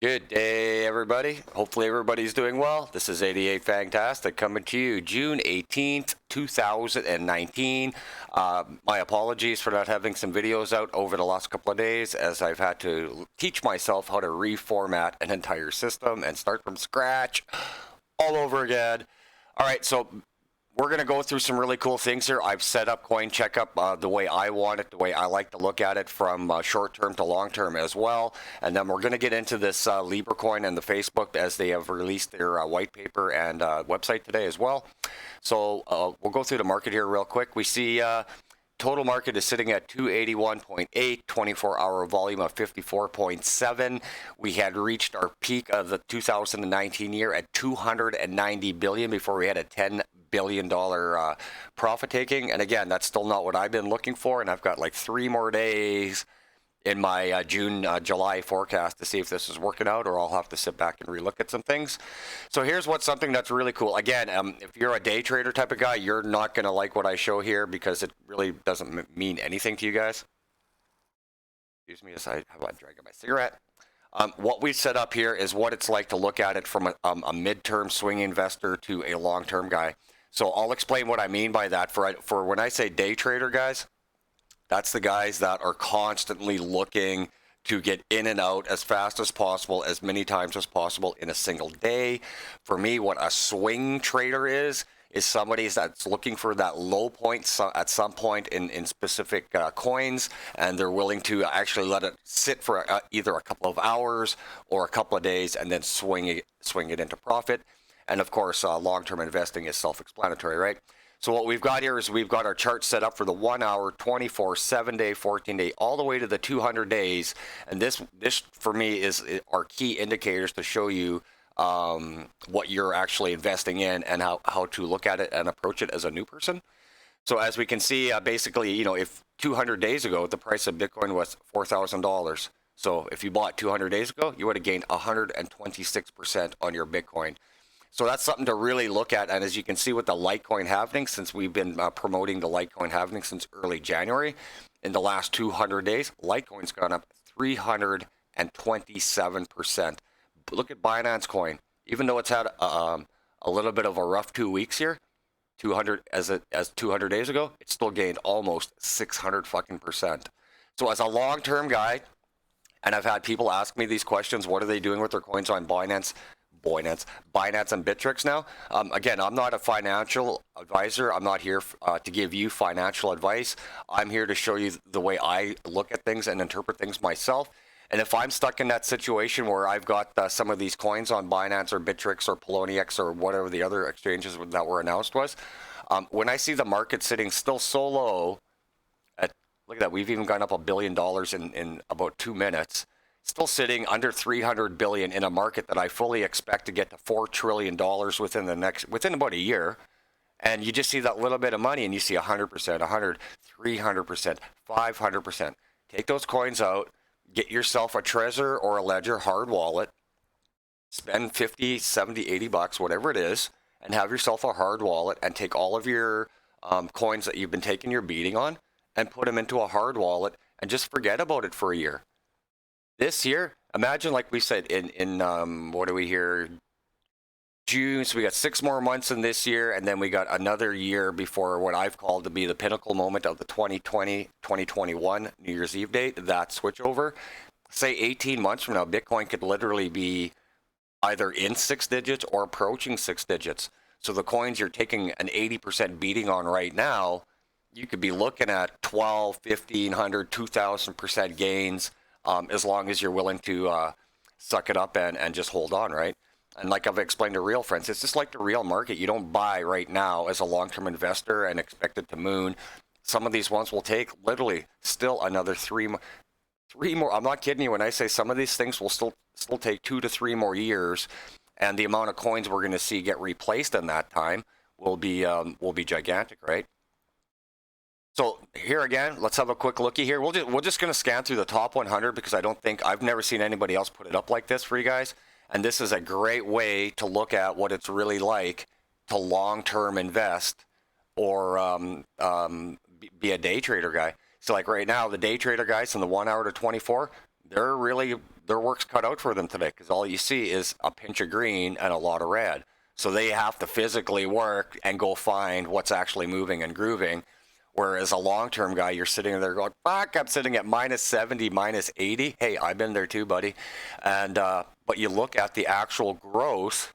Good day, everybody. Hopefully, everybody's doing well. This is 88 Fantastic coming to you June 18th, 2019. My apologies for not having some videos out over the last couple of days, as I've had to teach myself how to reformat an entire system and start from scratch all over again. All right, so we're going to go through some really cool things here. I've set up Coin Checkup the way I want it, the way I like to look at it, from short term to long term as well. And then we're going to get into this Libra coin and the Facebook, as they have released their white paper and website today as well. So we'll go through the market here real quick. We see total market is sitting at 281.8, 24-hour volume of 54.7. We had reached our peak of the 2019 year at 290 billion before we had a $10 billion profit taking. And again, that's still not what I've been looking for. And I've got like 3 more days in my July forecast to see if this is working out, or I'll have to sit back and relook at some things. So here's something that's really cool. Again, if you're a day trader type of guy, you're not going to like what I show here because it really doesn't mean anything to you guys. Excuse me as I have a drag of my cigarette. What we set up here is what it's like to look at it from a midterm swing investor to a long-term guy. So I'll explain what I mean by that. For when I say day trader, guys, that's the guys that are constantly looking to get in and out as fast as possible, as many times as possible in a single day. For me, what a swing trader is somebody that's looking for that low point at some point in specific coins, and they're willing to actually let it sit for either a couple of hours or a couple of days and then swing it into profit. And of course, long-term investing is self-explanatory, right? So what we've got here is we've got our chart set up for the 1 hour, 24, 7-day, 14-day, all the way to the 200 days. And this for me is our key indicators to show you what you're actually investing in and how to look at it and approach it as a new person. So as we can see, basically, if 200 days ago, the price of Bitcoin was $4,000. So if you bought 200 days ago, you would have gained 126% on your Bitcoin. So that's something to really look at. And as you can see with the Litecoin halving, since we've been promoting the Litecoin halving since early January, in the last 200 days, Litecoin's gone up 327%. Look at Binance Coin. Even though it's had a little bit of a rough 2 weeks here, 200 as 200 days ago, it still gained almost 600%. So as a long-term guy, and I've had people ask me these questions, what are they doing with their coins on Binance and Bittrex now? Again, I'm not a financial advisor. I'm not here to give you financial advice. I'm here to show you the way I look at things and interpret things myself. And if I'm stuck in that situation where I've got some of these coins on Binance or Bittrex or Poloniex or whatever the other exchanges that were announced was, when I see the market sitting still so low, look at that, we've even gone up $1 billion in about 2 minutes. Still sitting under 300 billion in a market that I fully expect to get to $4 trillion within about a year. And you just see that little bit of money and you see 100%, 100, 300%, 500%. Take those coins out, get yourself a Trezor or a Ledger hard wallet, spend 50, 70, 80 bucks, whatever it is, and have yourself a hard wallet and take all of your coins that you've been taking your beating on and put them into a hard wallet and just forget about it for a year. This year, imagine, like we said, in what do we hear? June. So we got 6 more months in this year, and then we got another year before what I've called to be the pinnacle moment of the 2020-2021 New Year's Eve date, that switchover. Say 18 months from now, Bitcoin could literally be either in 6 digits or approaching 6 digits. So the coins you're taking an 80% beating on right now, you could be looking at 12, 1,500, 2,000% gains. As long as you're willing to suck it up and just hold on, right? And like I've explained to real friends, it's just like the real market. You don't buy right now as a long-term investor and expect it to moon. Some of these ones will take literally still another 3 more. I'm not kidding you when I say some of these things will still take 2 to 3 more years, and the amount of coins we're going to see get replaced in that time will be gigantic, right? So here again, let's have a quick looky here. We're just going to scan through the top 100 because I've never seen anybody else put it up like this for you guys. And this is a great way to look at what it's really like to long-term invest or be a day trader guy. So like right now, the day trader guys from the 1 hour to 24, they're their work's cut out for them today because all you see is a pinch of green and a lot of red. So they have to physically work and go find what's actually moving and grooving. Whereas a long-term guy, you're sitting there going, fuck, I'm sitting at minus 70, minus 80. Hey, I've been there too, buddy. And but you look at the actual growth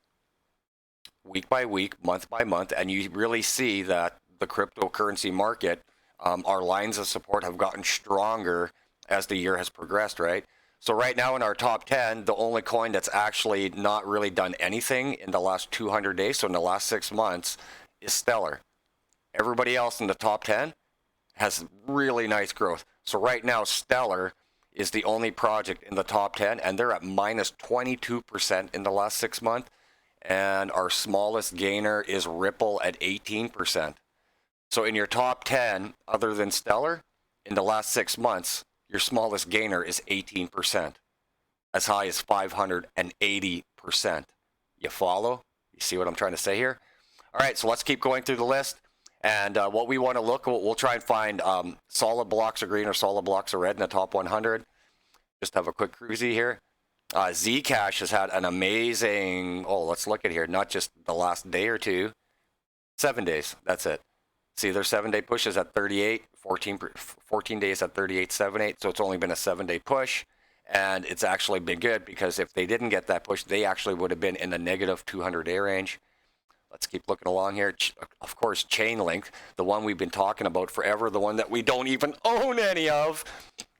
week by week, month by month, and you really see that the cryptocurrency market, our lines of support have gotten stronger as the year has progressed, right? So right now in our top 10, the only coin that's actually not really done anything in the last 200 days, so in the last 6 months, is Stellar. Everybody else in the top 10 has really nice growth. So right now, Stellar is the only project in the top 10, and they're at minus 22% in the last 6 months. And our smallest gainer is Ripple at 18%. So in your top 10, other than Stellar, in the last 6 months, your smallest gainer is 18%, as high as 580%. You follow? You see what I'm trying to say here? All right, so let's keep going through the list. And what we want to look, we'll try and find solid blocks of green or solid blocks of red in the top 100. Just have a quick cruisy here. Zcash has had an amazing, let's look at here, not just the last day or two, 7 days, that's it. See, their 7-day push is at 38, 14 days at 38.78, so it's only been a 7-day push, and it's actually been good because if they didn't get that push, they actually would have been in the negative 200-day range. Let's keep looking along here. Of course, Chainlink, the one we've been talking about forever, the one that we don't even own any of.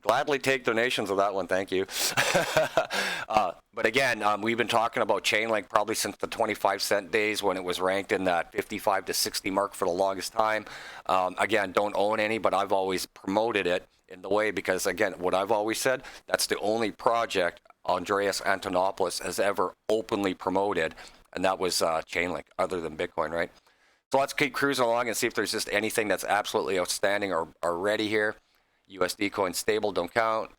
Gladly take donations of that one, thank you. But again, we've been talking about Chainlink probably since the 25-cent days when it was ranked in that 55 to 60 mark for the longest time. Again, don't own any, but I've always promoted it in the way because, again, what I've always said, that's the only project Andreas Antonopoulos has ever openly promoted, and that was Chainlink, other than Bitcoin, right? So let's keep cruising along and see if there's just anything that's absolutely outstanding or ready here. USD coin stable, don't count.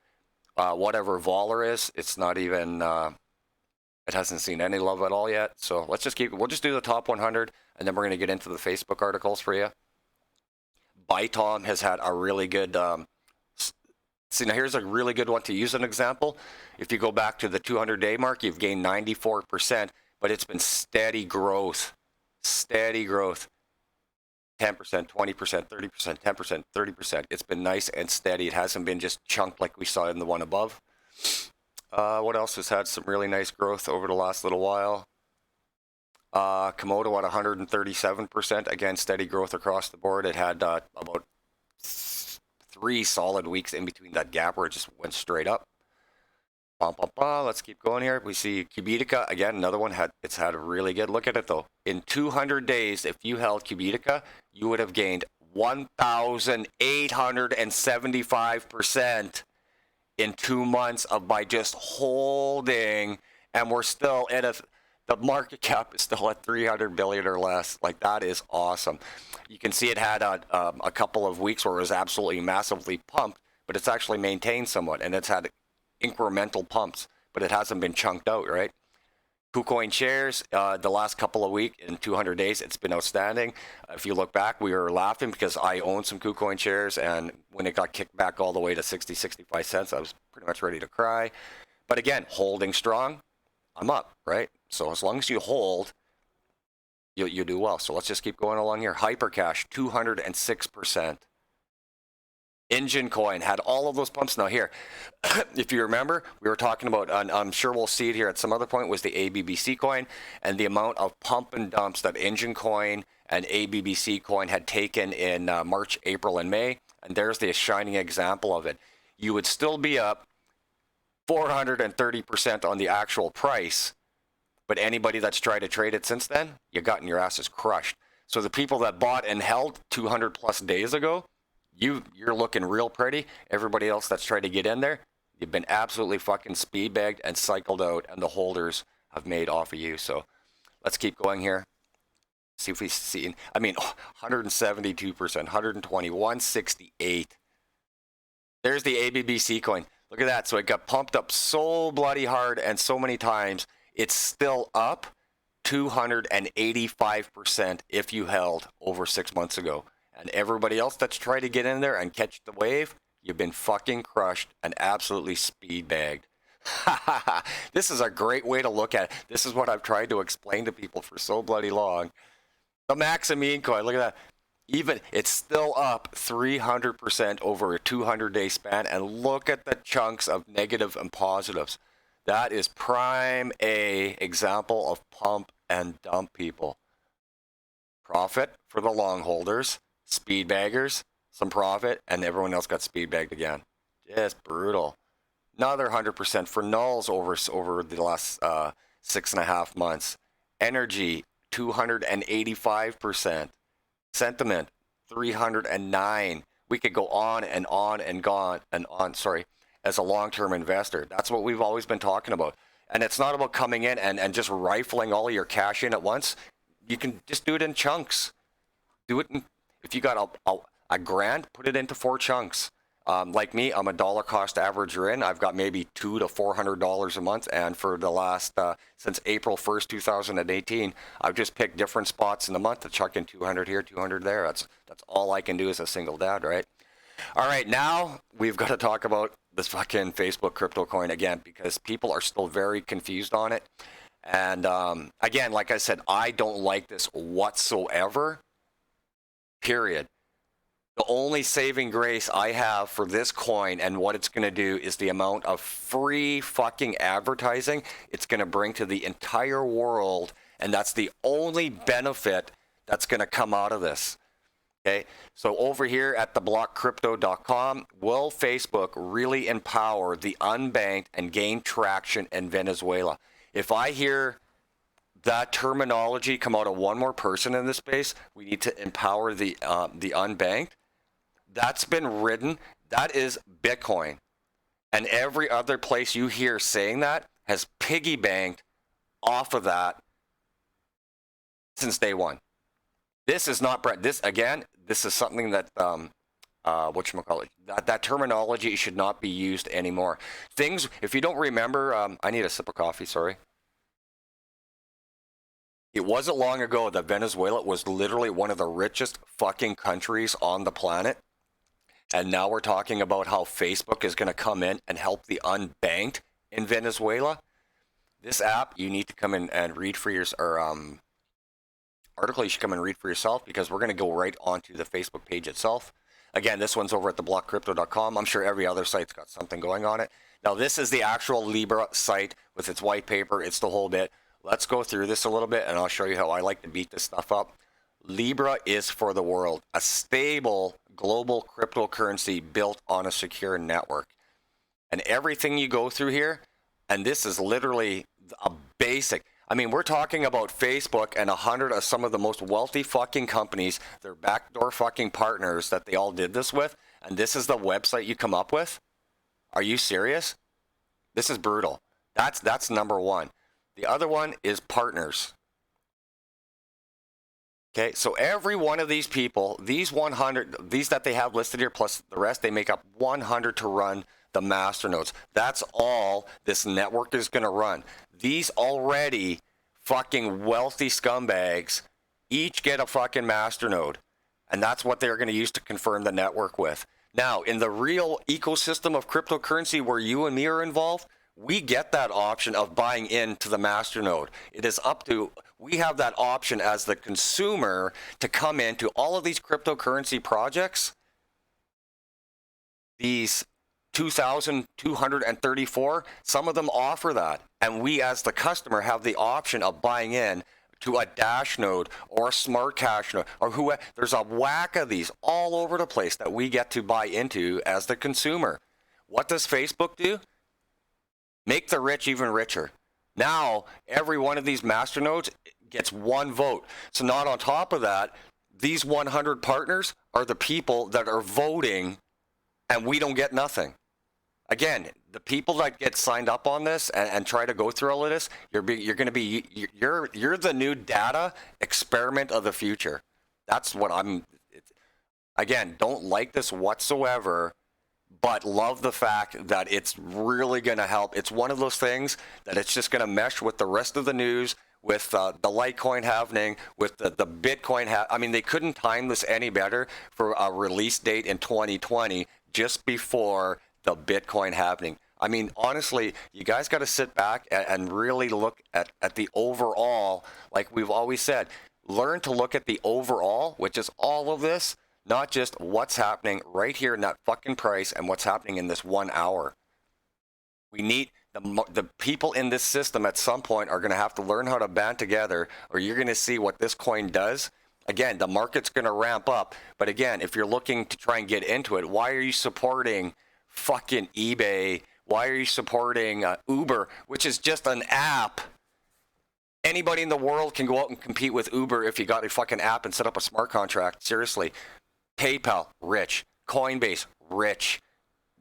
Whatever Voller is, it's not even, it hasn't seen any love at all yet. So let's just we'll just do the top 100, and then we're going to get into the Facebook articles for you. Bytom has had a really good, see, now here's a really good one to use an example. If you go back to the 200-day mark, you've gained 94%, but it's been steady growth. 10%, 20%, 30%, 10%, 30%. It's been nice and steady. It hasn't been just chunked like we saw in the one above. What else has had some really nice growth over the last little while? Komodo at 137%. Again, steady growth across the board. It had about 3 solid weeks in between that gap where it just went straight up. Let's keep going here. We see Cubitica, again, another one. It's had a really good look at it, though. In 200 days, if you held Cubitica, you would have gained 1,875% in 2 months by just holding. And we're still the market cap is still at 300 billion or less. Like, that is awesome. You can see it had a couple of weeks where it was absolutely massively pumped, but it's actually maintained somewhat, and it's had incremental pumps, but it hasn't been chunked out, right? KuCoin shares, the last couple of weeks in 200 days, it's been outstanding. If you look back, we were laughing because I owned some KuCoin shares, and when it got kicked back all the way to 60, 65 cents, I was pretty much ready to cry. But again, holding strong, I'm up, right? So as long as you hold, you do well. So let's just keep going along here. Hypercash, 206%. Engine Coin had all of those pumps. Now here, if you remember, we were talking about, and I'm sure we'll see it here at some other point, was the ABBC coin and the amount of pump and dumps that Engine Coin and ABBC coin had taken in March, April, and May. And there's the shining example of it. You would still be up 430% on the actual price, but anybody that's tried to trade it since then, you gotten your asses crushed. So the people that bought and held 200 plus days ago, you're looking real pretty. Everybody else that's tried to get in there, you've been absolutely fucking speed bagged and cycled out, and the holders have made off of you. So let's keep going here. See if we see, 172%, 120, 168. There's the ABBC coin. Look at that. So it got pumped up so bloody hard and so many times. It's still up 285% if you held over 6 months ago. And everybody else that's tried to get in there and catch the wave, you've been fucking crushed and absolutely speed bagged. This is a great way to look at it. This is what I've tried to explain to people for so bloody long. The Maximine coin, look at that. Even it's still up 300% over a 200-day span, and look at the chunks of negative and positives. That is prime A example of pump and dump, people. Profit for the long holders, speed baggers, some profit, and everyone else got speed bagged again. Just brutal. Another 100% for nulls over the last 6.5 months. Energy 285%. Sentiment 309. We could go on and on and on. Sorry, as a long-term investor, that's what we've always been talking about. And it's not about coming in and just rifling all of your cash in at once. You can just do it in chunks. Do it if you got a grand, put it into 4 chunks. Like me, I'm a dollar cost averager in. I've got maybe $200 to $400 a month, and for the last since April 1st, 2018, I've just picked different spots in the month to chuck in 200 here, 200 there. That's all I can do as a single dad, right? All right, now we've got to talk about this fucking Facebook crypto coin again, because people are still very confused on it. And again, like I said, I don't like this whatsoever. Period. The only saving grace I have for this coin and what it's going to do is the amount of free fucking advertising it's going to bring to the entire world. And that's the only benefit that's going to come out of this. Okay. So over here at theblockcrypto.com, will Facebook really empower the unbanked and gain traction in Venezuela? If I hear that terminology come out of one more person in this space, we need to empower the unbanked. That's been written. That is Bitcoin. And every other place you hear saying that has piggy banked off of that since day one. This is not Brett. This is something that whatchamacallit, that terminology should not be used anymore. Things, if you don't remember, I need a sip of coffee, sorry. It wasn't long ago that Venezuela was literally one of the richest fucking countries on the planet. And now we're talking about how Facebook is going to come in and help the unbanked in Venezuela. This app, you need to come in and read for article you should come and read for yourself, because we're going to go right onto the Facebook page itself. Again, this one's over at theblockcrypto.com. I'm sure every other site's got something going on it. Now, this is the actual Libra site with its white paper. It's the whole bit. Let's go through this a little bit, and I'll show you how I like to beat this stuff up. Libra is for the world, a stable global cryptocurrency built on a secure network. And everything you go through here, and this is literally a basic. I mean, we're talking about Facebook and 100 of some of the most wealthy fucking companies, their backdoor fucking partners that they all did this with, and this is the website you come up with? Are you serious? This is brutal. That's number one. The other one is partners. Okay, so every one of these people, these 100, these that they have listed here, plus the rest, they make up 100 to run the masternodes. That's all this network is going to run. These already fucking wealthy scumbags each get a fucking masternode, and that's what they're going to use to confirm the network with. Now, in the real ecosystem of cryptocurrency where you and me are involved, we get that option of buying into the masternode. It is up to, we have that option as the consumer to come into all of these cryptocurrency projects, these 2,234, some of them offer that. And we as the customer have the option of buying in to a Dash node or a Smart Cash node or who. There's a whack of these all over the place that we get to buy into as the consumer. What does Facebook do? Make the rich even richer. Now, every one of these masternodes gets one vote. So not on top of that, these 100 partners are the people that are voting, and we don't get nothing. Again, the people that get signed up on this and try to go through all of this, you're going to be you're the new data experiment of the future. That's what again, don't like this whatsoever, but love the fact that it's really going to help. It's one of those things that it's just going to mesh with the rest of the news, with the Litecoin happening, with the Bitcoin. I mean, they couldn't time this any better for a release date in 2020, just before the Bitcoin happening. I mean, honestly, you guys got to sit back and really look at the overall, like we've always said, learn to look at the overall, which is all of this, not just what's happening right here in that fucking price and what's happening in this 1 hour. We need the people in this system at some point are going to have to learn how to band together, or you're going to see what this coin does. Again, the market's going to ramp up. But again, if you're looking to try and get into it, why are you supporting fucking eBay? Why are you supporting Uber, which is just an app? Anybody in the world can go out and compete with Uber if you got a fucking app and set up a smart contract. Seriously. PayPal, rich. Coinbase, rich.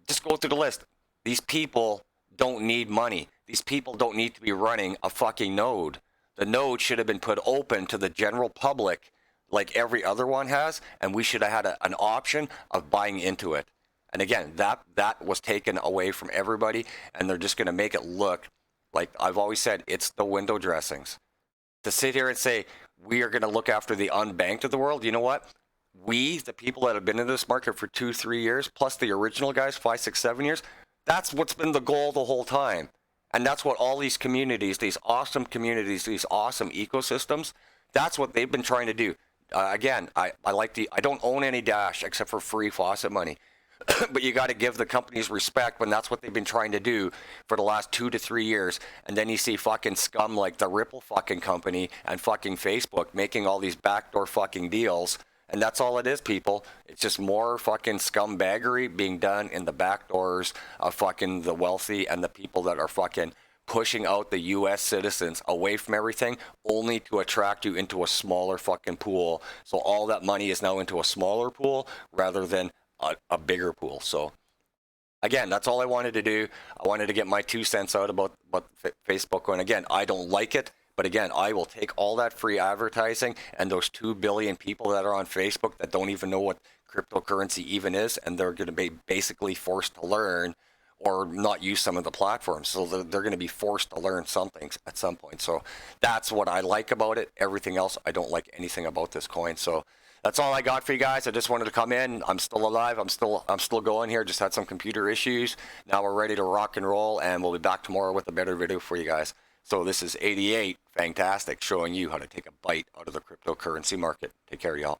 Just go through the list. These people don't need money. These people don't need to be running a fucking node. The node should have been put open to the general public like every other one has, and we should have had an option of buying into it. And again, that was taken away from everybody, and they're just going to make it look like I've always said, it's the window dressings. To sit here and say, we are going to look after the unbanked of the world, you know what? We, the people that have been in this market for 2-3 years, plus the original guys, 5, 6, 7 years, that's what's been the goal the whole time. And that's what all these communities, these awesome ecosystems, that's what they've been trying to do. Again, I don't own any Dash except for free faucet money. But you got to give the companies respect when that's what they've been trying to do for the last 2 to 3 years. And then you see fucking scum like the Ripple fucking company and fucking Facebook making all these backdoor fucking deals. And that's all it is, people. It's just more fucking scumbaggery being done in the back doors of fucking the wealthy and the people that are fucking pushing out the U.S. citizens away from everything only to attract you into a smaller fucking pool. So all that money is now into a smaller pool rather than a bigger pool. So again, that's all I wanted to do. I wanted to get my 2 cents out about Facebook. And again, I don't like it. But again, I will take all that free advertising and those 2 billion people that are on Facebook that don't even know what cryptocurrency even is, and they're going to be basically forced to learn or not use some of the platforms. So they're going to be forced to learn something at some point. So that's what I like about it. Everything else, I don't like anything about this coin. So that's all I got for you guys. I just wanted to come in. I'm still alive. I'm still going here. Just had some computer issues. Now we're ready to rock and roll, and we'll be back tomorrow with a better video for you guys. So this is 88 Fantastic, showing you how to take a bite out of the cryptocurrency market. Take care, y'all.